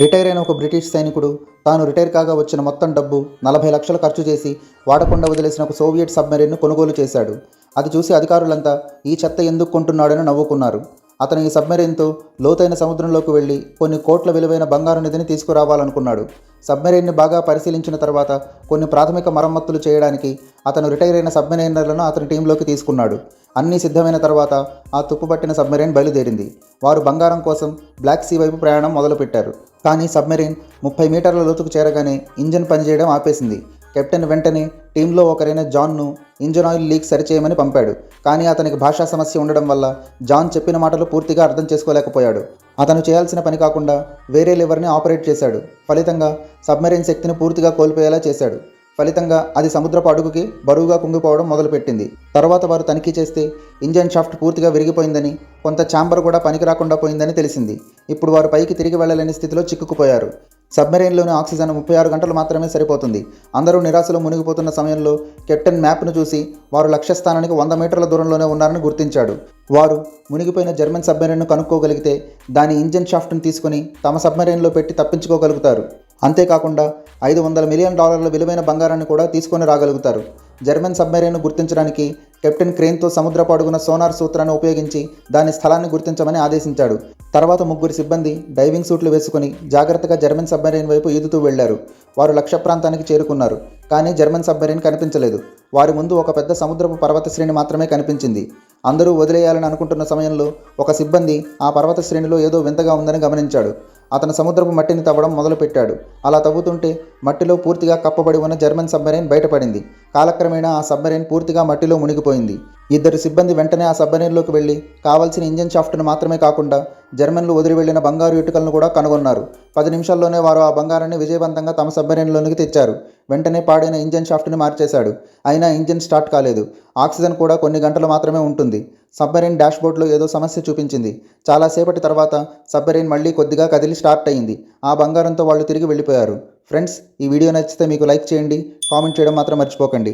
Retire అయిన ఒక British సైనికుడు తాను రిటైర్ కాగా వచ్చిన మొత్తం డబ్బు 40 లక్షలు ఖర్చు చేసి వాడకుండా వదిలేసిన ఒక సోవియట్ సబ్మెరీన్ను కొనుగోలు చేశాడు. అది చూసి అధికారులంతా ఈ చెత్త ఎందుకు కొంటున్నాడని నవ్వుకున్నారు. అతను ఈ సబ్మెరీన్తో లోతైన సముద్రంలోకి వెళ్ళి కొన్ని కోట్ల విలువైన బంగారు నిధిని తీసుకురావాలనుకున్నాడు. సబ్మెరీన్ని బాగా పరిశీలించిన తర్వాత కొన్ని ప్రాథమిక మరమ్మతులు చేయడానికి అతను రిటైర్ అయిన సబ్మెరైనర్లను అతని టీంలోకి తీసుకున్నాడు. అన్నీ సిద్ధమైన తర్వాత ఆ తుప్పుపట్టిన సబ్మెరైన్ బయలుదేరింది. వారు బంగారం కోసం బ్లాక్ సీ వైపు ప్రయాణం మొదలుపెట్టారు. కానీ సబ్మెరైన్ 30 మీటర్ల లోతుకు చేరగానే ఇంజన్ పనిచేయడం ఆపేసింది. కెప్టెన్ వెంటనే టీంలో ఒకరైన జాన్ను ఇంజన్ ఆయిల్ లీక్ సరిచేయమని పంపాడు. కానీ అతనికి భాషా సమస్య ఉండడం వల్ల జాన్ చెప్పిన మాటలు పూర్తిగా అర్థం చేసుకోలేకపోయాడు. అతను చేయాల్సిన పని కాకుండా వేరే లివర్ని ఆపరేట్ చేశాడు. ఫలితంగా సబ్మెరైన్ శక్తిని పూర్తిగా కోల్పోయేలా చేశాడు. ఫలితంగా అది సముద్రపు అడుగుకి బరువుగా కుంగిపోవడం మొదలుపెట్టింది. తర్వాత వారు తనిఖీ చేస్తే ఇంజన్ షాఫ్ట్ పూర్తిగా విరిగిపోయిందని, కొంత ఛాంబర్ కూడా పనికి రాకుండా పోయిందని తెలిసింది. ఇప్పుడు వారు పైకి తిరిగి వెళ్ళలేని స్థితిలో చిక్కుకుపోయారు. సబ్మెరైన్లోని ఆక్సిజన్ 36 గంటలు మాత్రమే సరిపోతుంది. అందరూ నిరాశలో మునిగిపోతున్న సమయంలో కెప్టెన్ మ్యాప్ను చూసి వారు లక్ష్యస్థానానికి 100 మీటర్ల దూరంలోనే ఉన్నారని గుర్తించాడు. వారు మునిగిపోయిన జర్మన్ సబ్మెరైన్ను కనుక్కోగలిగితే దాని ఇంజన్ షాఫ్ట్ను తీసుకుని తమ సబ్మెరైన్లో పెట్టి తప్పించుకోగలుగుతారు. అంతేకాకుండా $500 మిలియన్ విలువైన బంగారాన్ని కూడా తీసుకొని రాగలుగుతారు. జర్మన్ సబ్మెరైన్ను గుర్తించడానికి కెప్టెన్ క్రేన్తో సముద్రపు అడుగున సోనార్ సూత్రాన్ని ఉపయోగించి దాని స్థలాన్ని గుర్తించమని ఆదేశించాడు. తర్వాత 3 సిబ్బంది డైవింగ్ సూట్లు వేసుకుని జాగ్రత్తగా జర్మన్ సబ్మెరైన్ వైపు ఈదుతూ వెళ్లారు. వారు లక్ష్య ప్రాంతానికి చేరుకున్నారు. కానీ జర్మన్ సబ్మెరైన్ కనిపించలేదు. వారి ముందు ఒక పెద్ద సముద్రపు పర్వత శ్రేణి మాత్రమే కనిపించింది. అందరూ వదిలేయాలని అనుకుంటున్న సమయంలో ఒక సిబ్బంది ఆ పర్వత శ్రేణిలో ఏదో వింతగా ఉందని గమనించాడు. అతను సముద్రపు మట్టిని తవ్వడం మొదలుపెట్టాడు. అలా తవ్వుతుంటే మట్టిలో పూర్తిగా కప్పబడి ఉన్న జర్మన్ సబ్మెరైన్ బయటపడింది. కాలక్రమేణా ఆ సబ్మెరైన్ పూర్తిగా మట్టిలో మునిగిపోయింది. 2 సిబ్బంది వెంటనే ఆ సబ్మెరైన్లోకి వెళ్ళి కావాల్సిన ఇంజన్ షాఫ్ట్ను మాత్రమే కాకుండా జర్మన్లు వదిలి వెళ్లిన బంగారు ఇటుకలను కూడా కనుగొన్నారు. 10 నిమిషాల్లోనే వారు ఆ బంగారాన్ని విజయవంతంగా తమ సబ్మెరైన్లోనికి తెచ్చారు. వెంటనే పాడైన ఇంజన్ షాఫ్ట్ని మార్చేశాడు. అయినా ఇంజన్ స్టార్ట్ కాలేదు. ఆక్సిజన్ కూడా కొన్ని గంటలు మాత్రమే ఉంటుంది. సబ్మెరైన్ డాష్బోర్డ్లో ఏదో సమస్య చూపించింది. చాలాసేపటి తర్వాత సబ్మెరైన్ మళ్ళీ కొద్దిగా కదిలి స్టార్ట్ అయింది. ఆ బంగారంతో వాళ్ళు తిరిగి వెళ్ళిపోయారు. ఫ్రెండ్స్, ఈ వీడియో నచ్చితే మీకు లైక్ చేయండి, కామెంట్ చేయడం మాత్రం మర్చిపోకండి.